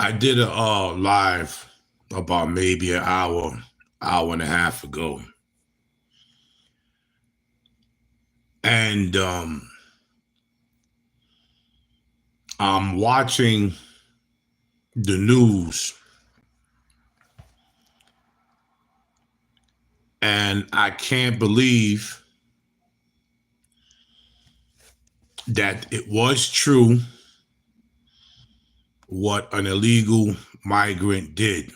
I did a live about maybe an hour and a half ago, and I'm watching the news, and I can't believe that it was true what an illegal migrant did.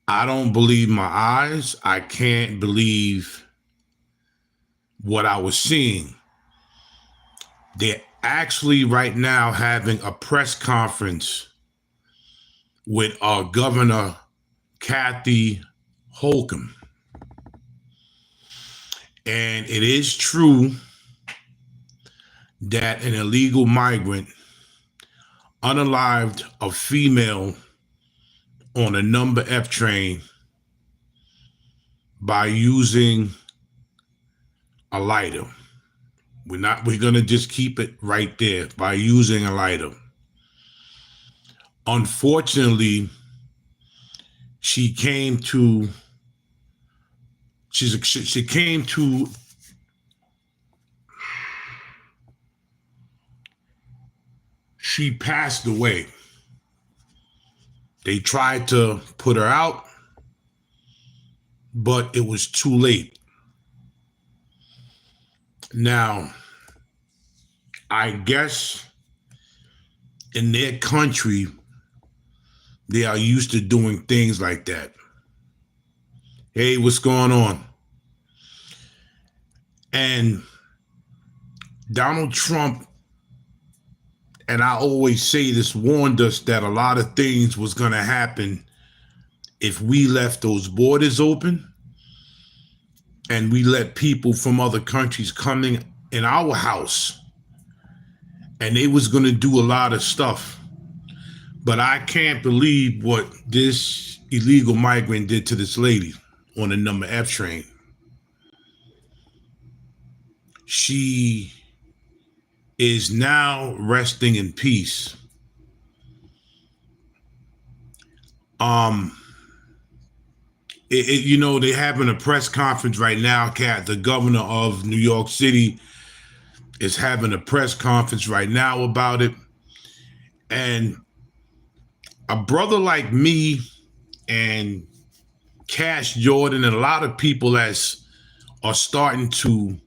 I don't believe my eyes. I can't believe what I was seeing. They're actually right now having a press conference with our Governor Kathy Holcomb. And it is true that an illegal migrant unalived a female on a number F train by using a lighter. We're gonna just keep it right there, by using a lighter. Unfortunately, she came to she passed away. They tried to put her out, but it was too late. Now, I guess in their country, they are used to doing things like that. Hey, what's going on? And Donald Trump, and I always say this, warned us that a lot of things was going to happen if we left those borders open and we let people from other countries coming in our house, and they was going to do a lot of stuff. But I can't believe what this illegal migrant did to this lady on the number F train. She is now resting in peace. They're having a press conference right now, Kat. The governor of New York City is having a press conference right now about it. And a brother like me and Cash Jordan and a lot of people are starting to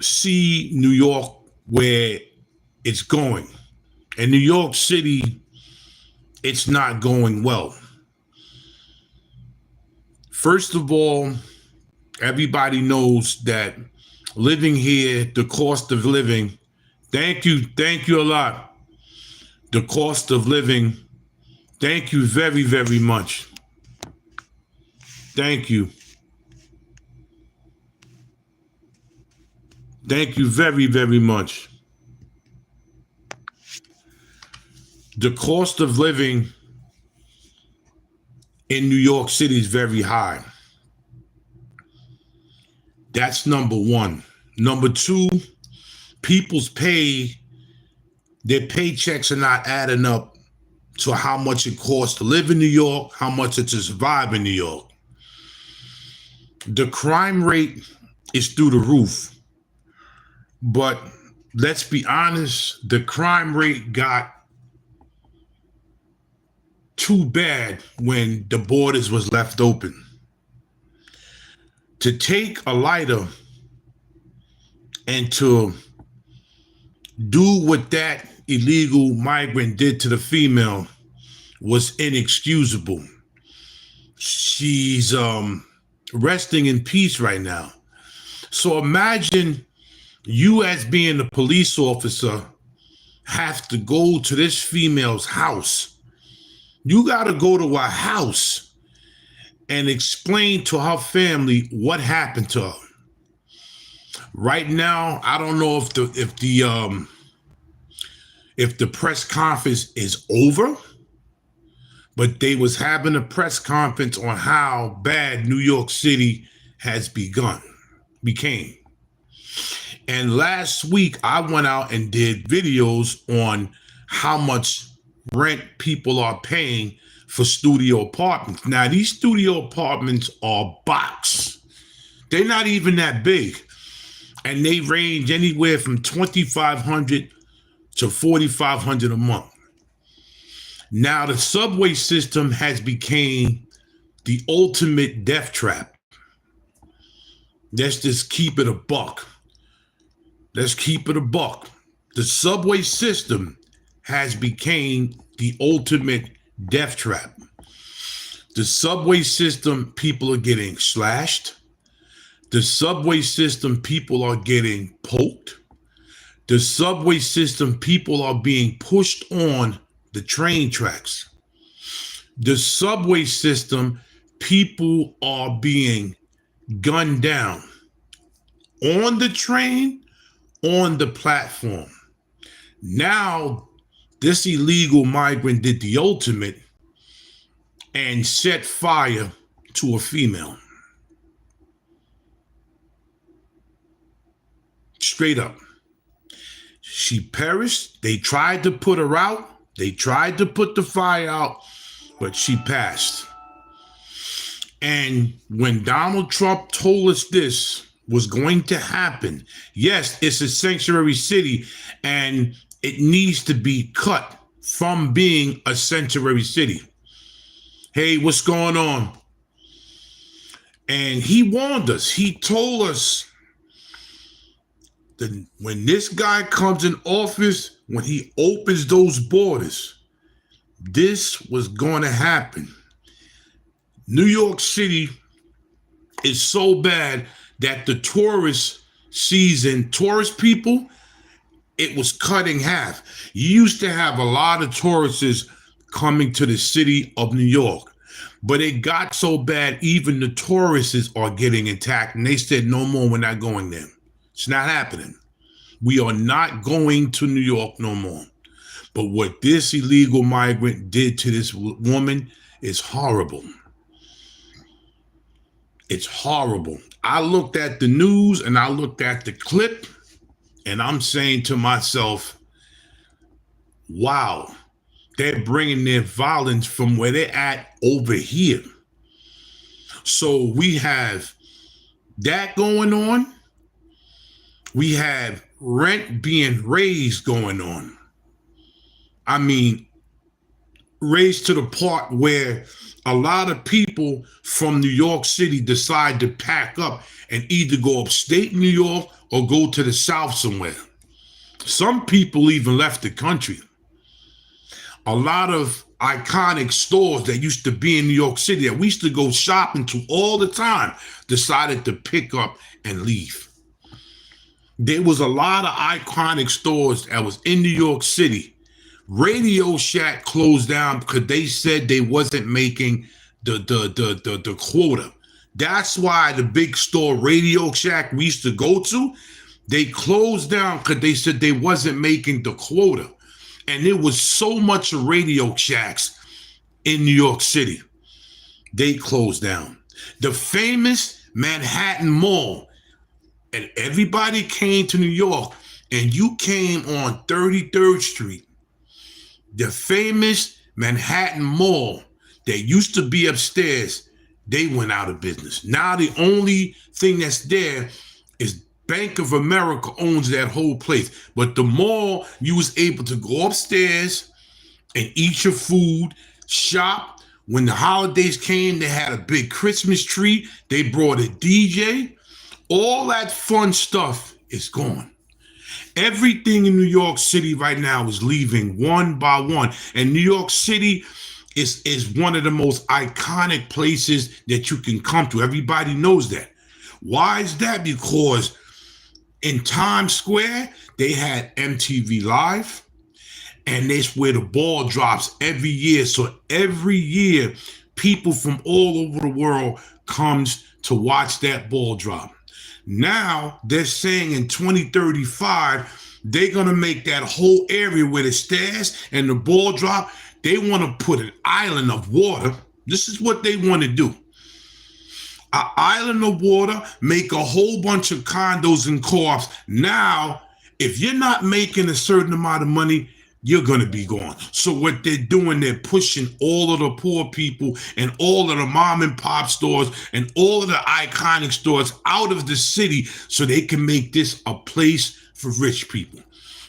see New York where it's going. In New York City, it's not going well. First of all, everybody knows that living here, the cost of living, thank you a lot. The cost of living, thank you very, very much. Thank you. Thank you very, very much. The cost of living in New York City is very high. That's number one. Number two, people's their paychecks are not adding up to how much it costs to live in New York, how much it to survive in New York. The crime rate is through the roof. But let's be honest, the crime rate got too bad when the borders was left open. To take a lighter and to do what that illegal migrant did to the female was inexcusable. She's resting in peace right now. So imagine you, as being a police officer, have to go to this female's house. You got to go to her house and explain to her family what happened to her. Right now, I don't know if the press conference is over, but they was having a press conference on how bad New York City has became. And last week, I went out and did videos on how much rent people are paying for studio apartments. Now, these studio apartments are box. They're not even that big. And they range anywhere from $2,500 to $4,500 a month. Now, the subway system has become the ultimate death trap. Let's just keep it a buck. Let's keep it a buck. The subway system has become the ultimate death trap. The subway system, people are getting slashed. The subway system, people are getting poked. The subway system, people are being pushed on the train tracks. The subway system, people are being gunned down on the train, on the platform. Now, this illegal migrant did the ultimate and set fire to a female. Straight up. She perished. They tried to put her out. They tried to put the fire out, but she passed. And when Donald Trump told us this was going to happen, yes, it's a sanctuary city and it needs to be cut from being a sanctuary city. Hey, what's going on? And he warned us. He told us that when this guy comes in office, when he opens those borders, this was going to happen. New York City is so bad that the tourist season, tourist people, it was cut in half. You used to have a lot of tourists coming to the city of New York, but it got so bad, even the tourists are getting attacked. And they said, no more, we're not going there. It's not happening. We are not going to New York no more. But what this illegal migrant did to this woman is horrible. It's horrible. I looked at the news and I looked at the clip and I'm saying to myself, wow, they're bringing their violence from where they're at over here. So we have that going on. We have rent being raised going on. I mean, raised to the part where a lot of people from New York City decide to pack up and either go upstate New York or go to the South somewhere. Some people even left the country. A lot of iconic stores that used to be in New York City that we used to go shopping to all the time decided to pick up and leave. There was a lot of iconic stores that was in New York City. Radio Shack closed down because they said they wasn't making the quota. That's why the big store Radio Shack we used to go to, they closed down because they said they wasn't making the quota. And there was so much of Radio Shacks in New York City. They closed down. The famous Manhattan Mall, and everybody came to New York, and you came on 33rd Street. The famous Manhattan Mall that used to be upstairs, they went out of business. Now the only thing that's there is Bank of America owns that whole place. But the mall, you was able to go upstairs and eat your food, shop. When the holidays came, they had a big Christmas tree. They brought a DJ. All that fun stuff is gone. Everything in New York City right now is leaving one by one. And New York City is one of the most iconic places that you can come to. Everybody knows that. Why is that? Because in Times Square, they had MTV Live, and that's where the ball drops every year. So every year, people from all over the world comes to watch that ball drop. Now they're saying in 2035, they're going to make that whole area where the stairs and the ball drop, they want to put an island of water. This is what they want to do. an island of water, make a whole bunch of condos and co-ops. Now, if you're not making a certain amount of money, you're going to be gone. So what they're doing, they're pushing all of the poor people and all of the mom and pop stores and all of the iconic stores out of the city so they can make this a place for rich people.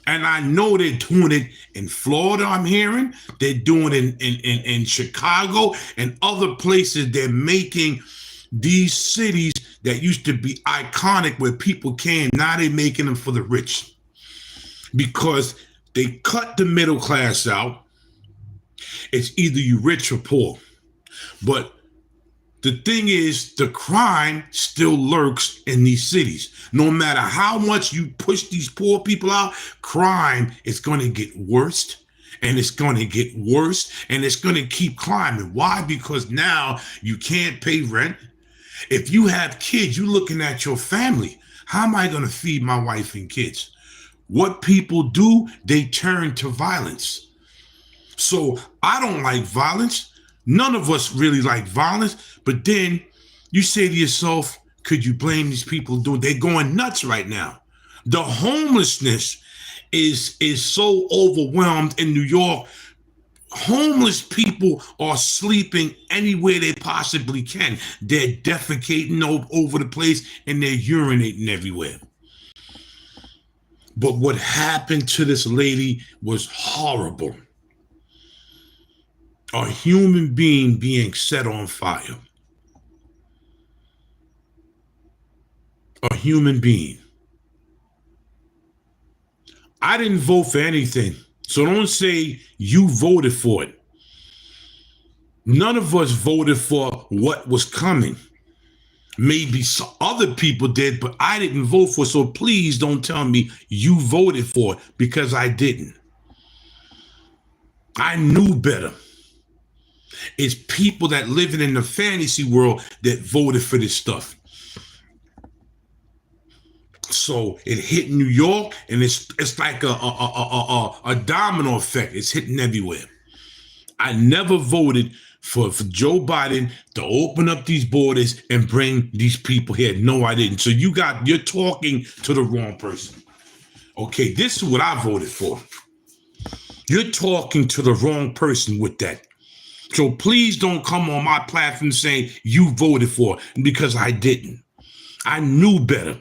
And I know they're doing it in Florida, I'm hearing. They're doing it in Chicago and other places. They're making these cities that used to be iconic where people came, now they're making them for the rich. Because they cut the middle class out. It's either you rich or poor. But the thing is, the crime still lurks in these cities. No matter how much you push these poor people out, crime is going to get worse. And it's going to get worse. And it's going to keep climbing. Why? Because now you can't pay rent. If you have kids, you're looking at your family. How am I going to feed my wife and kids? What people do, they turn to violence. So I don't like violence. None of us really like violence. But then you say to yourself, could you blame these people doing? They're going nuts right now. The homelessness is so overwhelmed in New York. Homeless people are sleeping anywhere they possibly can. They're defecating over the place and they're urinating everywhere. But what happened to this lady was horrible. A human being being set on fire. A human being. I didn't vote for anything. So don't say you voted for it. None of us voted for what was coming. Maybe some other people did, but I didn't vote for it. So please don't tell me you voted for it, because I didn't. I knew better. It's people that living in the fantasy world that voted for this stuff. So it hit New York, and it's like a domino effect. It's hitting everywhere. I never voted for Joe Biden to open up these borders and bring these people here. No, I didn't. So you're talking to the wrong person. Okay, this is what I voted for. You're talking to the wrong person with that. So please don't come on my platform saying you voted for it, because I didn't. I knew better.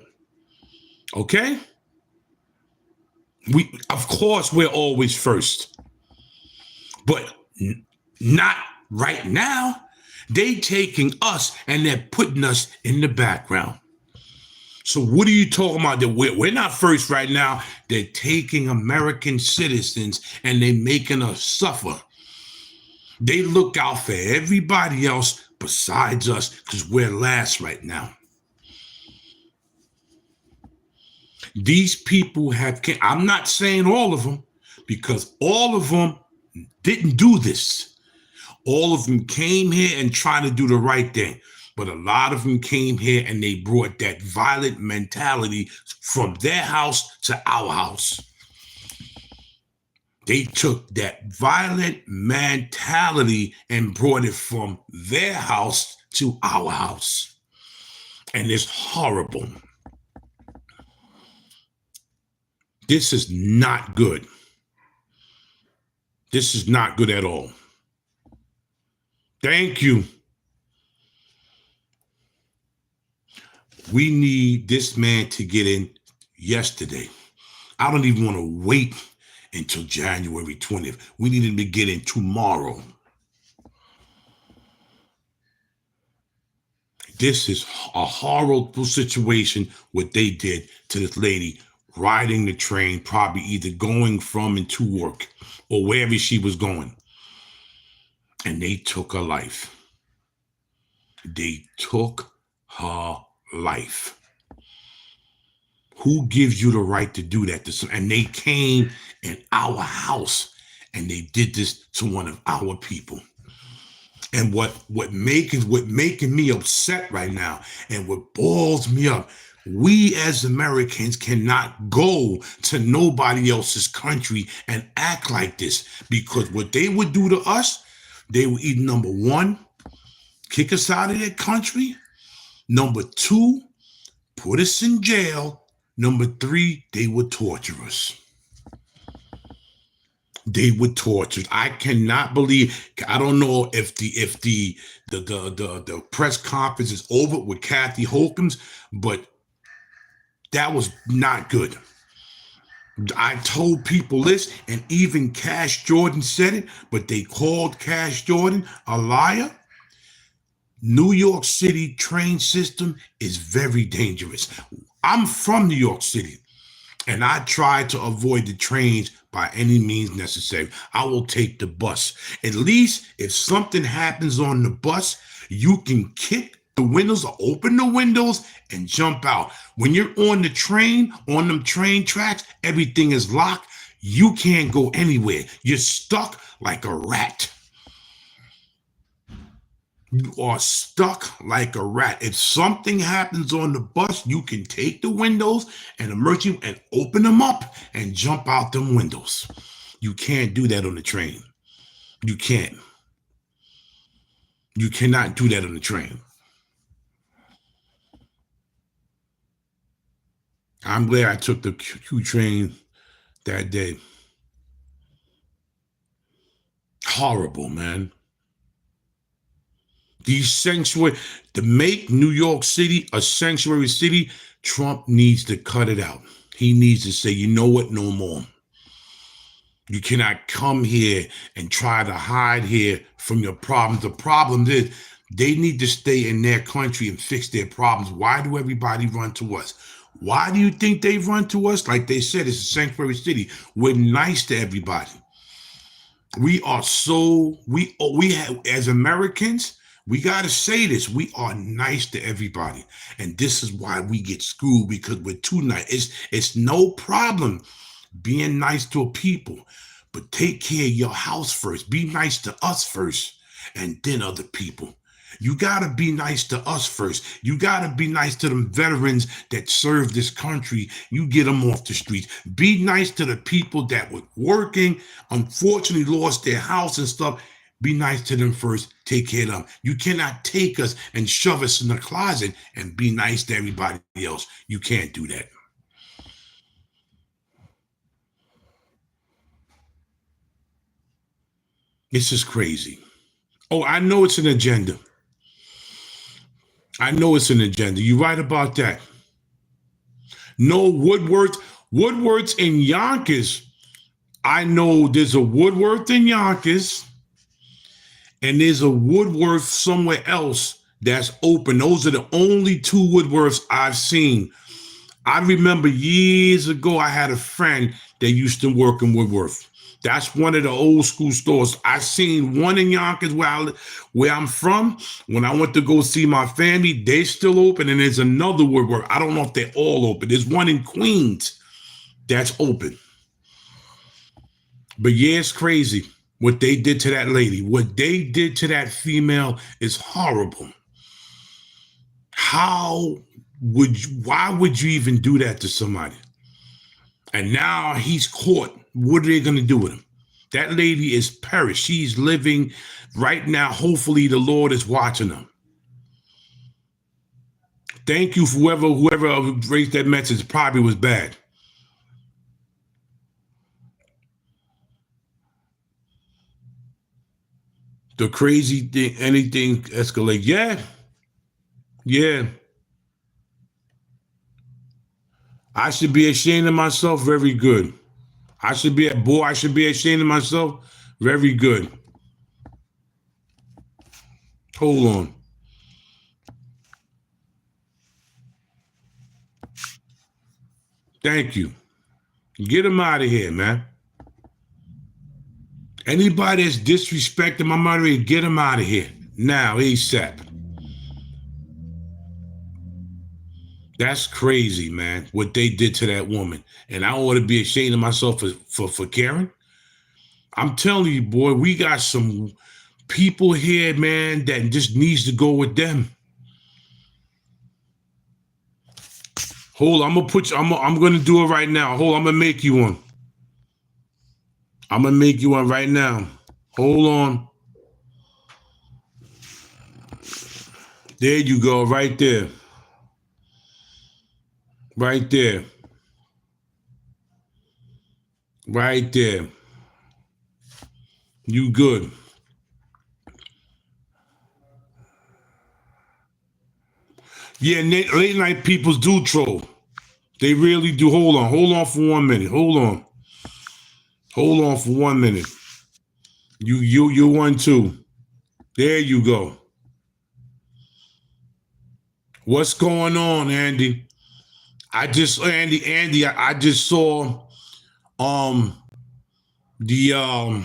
Okay? Of course, we're always first. But not right now. They taking us and they're putting us in the background. So what are you talking about? That we're not first right now. They're taking American citizens and they're making us suffer. They look out for everybody else besides us because we're last right now. These people I'm not saying all of them, because all of them didn't do this. All of them came here and tried to do the right thing. But a lot of them came here and they brought that violent mentality from their house to our house. They took that violent mentality and brought it from their house to our house. And it's horrible. This is not good. This is not good at all. Thank you. We need this man to get in yesterday. I don't even want to wait until January 20th. We need him to get in tomorrow. This is a horrible situation, what they did to this lady riding the train, probably either going from and to work or wherever she was going. And they took her life. They took her life. Who gives you the right to do that to some? And they came in our house and they did this to one of our people. And what making me upset right now, and what balls me up, we as Americans cannot go to nobody else's country and act like this, because what they would do to us, they would either, number one, kick us out of their country, Number two, put us in jail. Number three, they would torture us. They would torture us. I cannot believe. I don't know if the press conference is over with Kathy Holcombs, but that was not good. I told people this, and even Cash Jordan said it, but they called Cash Jordan a liar. New York City train system is very dangerous. I'm from New York City, and I try to avoid the trains by any means necessary. I will take the bus. At least if something happens on the bus, you can kick the windows or open the windows and jump out. When you're on the train, on them train tracks, everything is locked. You can't go anywhere. You're stuck like a rat. You are stuck like a rat. If something happens on the bus, you can take the windows and emergency and open them up and jump out them windows. You can't do that on the train. You can't. You cannot do that on the train. I'm glad I took the Q train that day. Horrible, man. These sanctuary, to make New York City a sanctuary city, Trump needs to cut it out. He needs to say, you know what, no more. You cannot come here and try to hide here from your problems. The problem is they need to stay in their country and fix their problems. Why do everybody run to us? Why do you think they run to us? Like they said, it's a sanctuary city. We're nice to everybody. We are so, we have, as Americans, we got to say this. We are nice to everybody. And this is why we get screwed, because we're too nice. It's no problem being nice to people, but take care of your house first. Be nice to us first, and then other people. You got to be nice to us first. You got to be nice to them veterans that serve this country. You get them off the streets. Be nice to the people that were working, unfortunately lost their house and stuff. Be nice to them first. Take care of them. You cannot take us and shove us in the closet and be nice to everybody else. You can't do that. This is crazy. Oh, I know it's an agenda. I know it's an agenda. You're right about that. No Woodworth's in Yonkers. I know there's a Woodworth in Yonkers, and there's a Woodworth somewhere else that's open. Those are the only two Woodworths I've seen. I remember years ago, I had a friend that used to work in Woodworth. That's one of the old school stores. I seen one in Yonkers where I'm from. When I went to go see my family, they still open, and there's another Woodworth. I don't know if they're all open. There's one in Queens that's open. But yeah, it's crazy what they did to that lady. What they did to that female is horrible. Why would you even do that to somebody? And now he's caught. What are they going to do with him? That lady is perished. She's living right now. Hopefully the Lord is watching them. Thank you for whoever raised that message. Probably was bad. The crazy thing, anything escalate. Yeah. Yeah. I should be ashamed of myself. Very good. I should be ashamed of myself. Very good. Hold on. Thank you. Get him out of here, man. Anybody that's disrespecting my moderator, get him out of here. Now, ASAP. That's crazy, man, what they did to that woman. And I ought to be ashamed of myself for caring. I'm telling you, boy, we got some people here, man, that just needs to go with them. Hold on, I'm gonna do it right now. Hold on, I'm gonna make you one. I'm gonna make you one right now. Hold on. There you go, right there. Right there. Right there. You good. Yeah, late night peoples do troll. They really do. Hold on. Hold on for 1 minute. Hold on. Hold on for 1 minute. You one too. There you go. What's going on, Andy? I just saw um the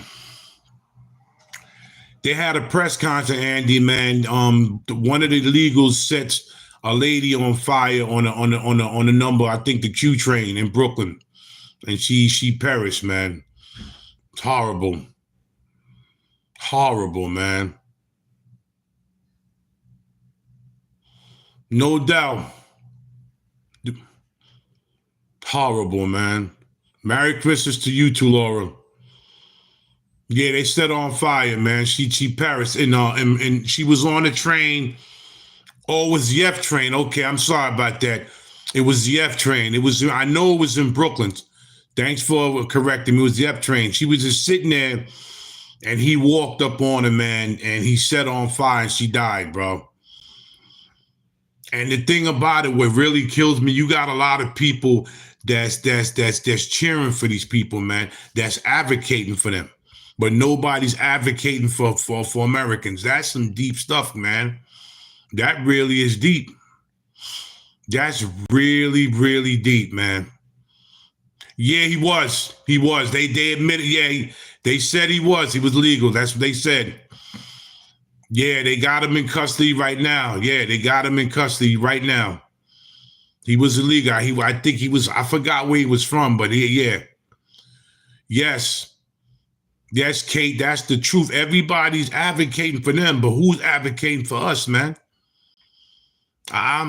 they had a press conference, Andy, man. One of the illegals sets a lady on fire on a number, I think the Q train in Brooklyn. And she perished, man. It's horrible. Horrible, man. No doubt. Horrible, man. Merry Christmas to you too, Laura. Yeah, they set her on fire, man. She perished, and she was on the train. Oh, it was the F train. Okay, I'm sorry about that. It was the F train. I know it was in Brooklyn. Thanks for correcting me. It was the F train. She was just sitting there, and he walked up on her, man, and he set her on fire, and she died, bro. And the thing about it, what really kills me, you got a lot of people that's cheering for these people, man. That's advocating for them, but nobody's advocating for Americans. That's some deep stuff, man. That really is deep. That's really, really deep, man. Yeah, he was. He was. They admitted. Yeah, they said he was. He was legal. That's what they said. Yeah, they got him in custody right now. Yeah, they got him in custody right now. He was illegal. I think he was. I forgot where he was from, but yeah. Yes. Yes, Kate. That's the truth. Everybody's advocating for them, but who's advocating for us, man? Oh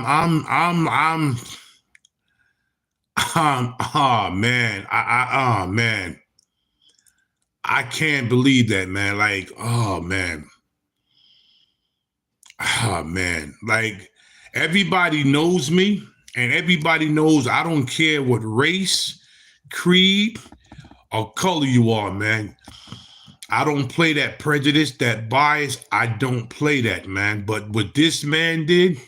man, oh man, I can't believe that, man. Like, oh man, like everybody knows me, and everybody knows I don't care what race, creed, or color you are, man. I don't play that prejudice, that bias. I don't play that, man. But what this man did.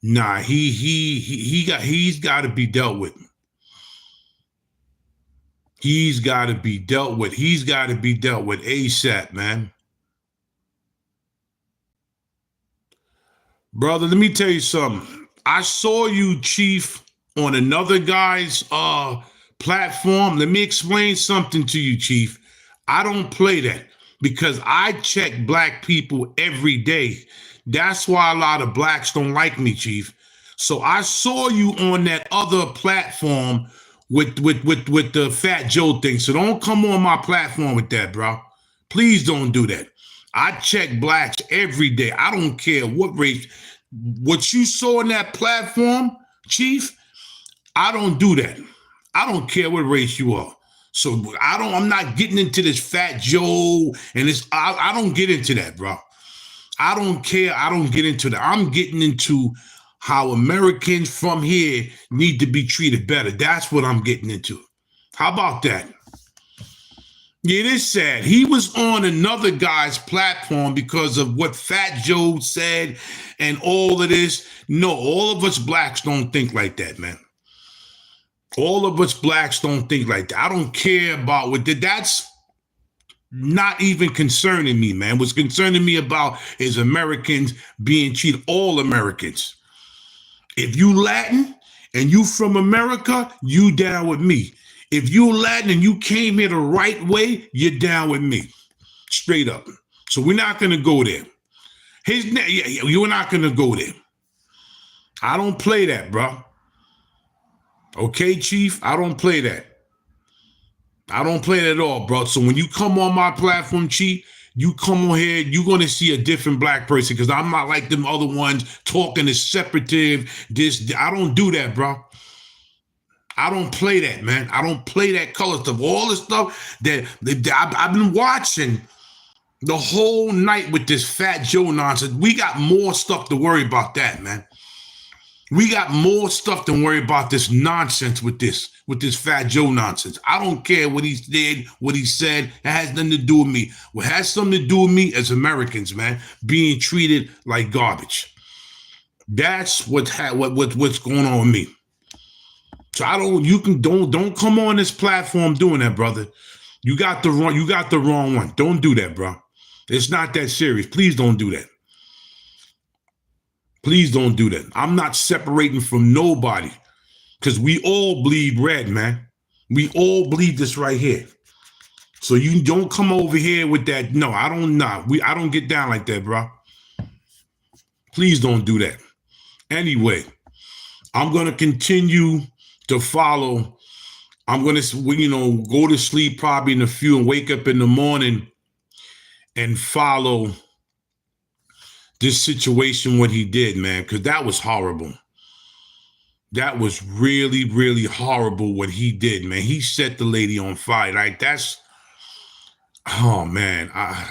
Nah, he's got to be dealt with. He's got to be dealt with. He's got to be dealt with ASAP, man. Brother, let me tell you something. I saw you, Chief, on another guy's platform. Let me explain something to you, Chief. I don't play that because I check black people every day. That's why a lot of blacks don't like me, Chief. So I saw you on that other platform with the Fat Joe thing. So don't come on my platform with that, bro. Please don't do that. I check blacks every day. I don't care what race. What you saw on that platform, Chief, I don't do that. I don't care what race you are. So I'm not getting into this Fat Joe and this. I don't get into that, bro. I don't care. I don't get into that. I'm getting into how Americans from here need to be treated better. That's what I'm getting into. How about that? Yeah, it is sad. He was on another guy's platform because of what Fat Joe said and all of this. No, all of us blacks don't think like that, man. All of us blacks don't think like that. I don't care about what that's not even concerning me, man. What's concerning me about is Americans being treated, all Americans. If you Latin and you from America, you down with me. If you Latin and you came here the right way, you're down with me. Straight up. So we're not going to go there. You're not going to go there. I don't play that, bro. Okay, Chief? I don't play that. I don't play that at all, bro. So when you come on my platform, Chief, you come on here, you're going to see a different black person because I'm not like them other ones talking this separative, I don't do that, bro. I don't play that, man. I don't play that color stuff. All the stuff that I've been watching. The whole night with this Fat Joe nonsense. We got more stuff to worry about that, man. We got more stuff to worry about this nonsense with this Fat Joe nonsense. I don't care what he did, what he said. It has nothing to do with me. What has something to do with me as Americans, man, being treated like garbage. That's what's going on with me. So don't come on this platform doing that, brother. You got the wrong one. Don't do that, bro. It's not that serious. Please don't do that. Please don't do that. I'm not separating from nobody because we all bleed red, man. We all bleed this right here. So you don't come over here with that. No, I don't get down like that, bro. Please don't do that. Anyway, I'm going to continue to follow. I'm going to, go to sleep probably in a few and wake up in the morning and follow this situation, what he did, man, because that was horrible. That was really, really horrible what he did, man. He set the lady on fire. Like, oh, man. I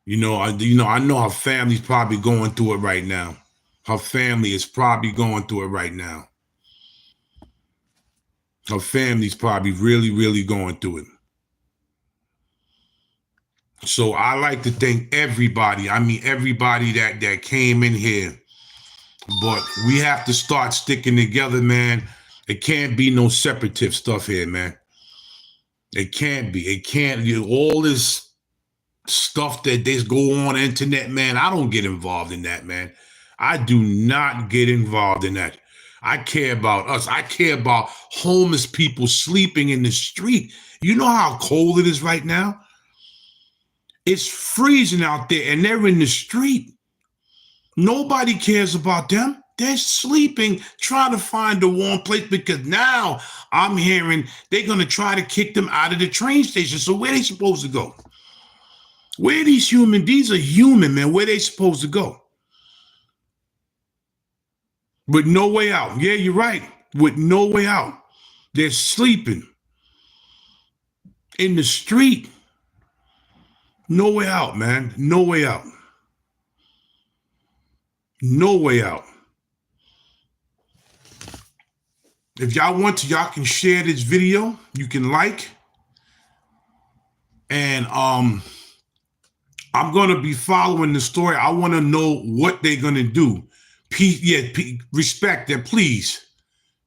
know her family's probably going through it right now. Her family is probably going through it right now. Her family's probably really, really going through it. So I like to thank everybody that came in here. But we have to start sticking together, man. It can't be no separative stuff here, man. It can't be. It can't. All this stuff that they go on the internet, man, I don't get involved in that, man. I do not get involved in that. I care about us. I care about homeless people sleeping in the street. You know how cold it is right now? It's freezing out there and they're in the street. Nobody cares about them. They're sleeping, trying to find a warm place because now I'm hearing they're going to try to kick them out of the train station. So where are they supposed to go? Where are these human? These are human, man. Where are they supposed to go? With no way out. Yeah, you're right. With no way out. They're sleeping in the street. No way out, man. No way out. No way out. If y'all want to, y'all can share this video. You can like. And I'm going to be following the story. I want to know what they're going to do. Respect that, please.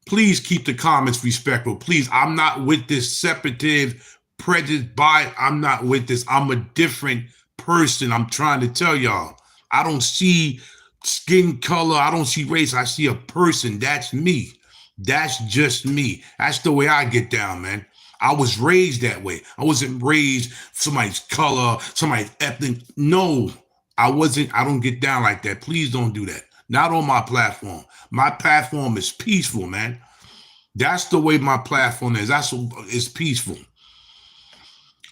Please keep the comments respectful. Please, I'm not with this separative prejudice bias. I'm not with this. I'm a different person. I'm trying to tell y'all. I don't see skin color. I don't see race. I see a person. That's me. That's just me. That's the way I get down, man. I was raised that way. I wasn't raised somebody's color, somebody's ethnic. No, I wasn't. I don't get down like that. Please don't do that. Not on my platform. My platform is peaceful, man. That's the way my platform is. It's peaceful.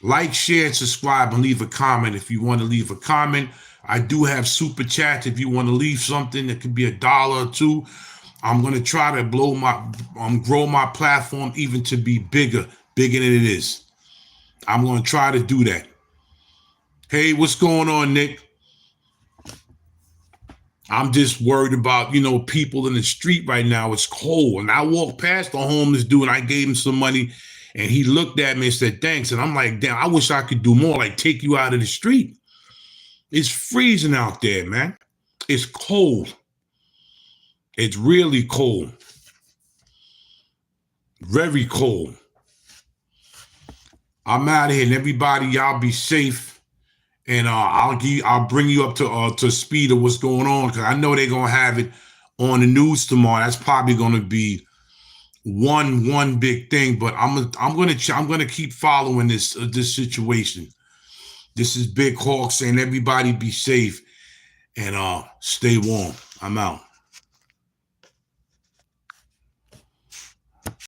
Like, share, and subscribe, and leave a comment if you want to leave a comment. I do have super chats if you want to leave something. It could be $1 or $2. I'm going to try to grow my platform even to be bigger than it is. I'm going to try to do that. Hey, what's going on, Nick? I'm just worried about, people in the street right now. It's cold. And I walked past the homeless dude and I gave him some money and he looked at me and said, thanks. And I'm like, damn, I wish I could do more, like take you out of the street. It's freezing out there, man. It's cold. It's really cold. Very cold. I'm out of here, and everybody, y'all be safe. And I'll bring you up to speed of what's going on, because I know they're gonna have it on the news tomorrow. That's probably gonna be one big thing. But I'm gonna keep following this situation. This is Big Hawk saying everybody be safe and stay warm. I'm out.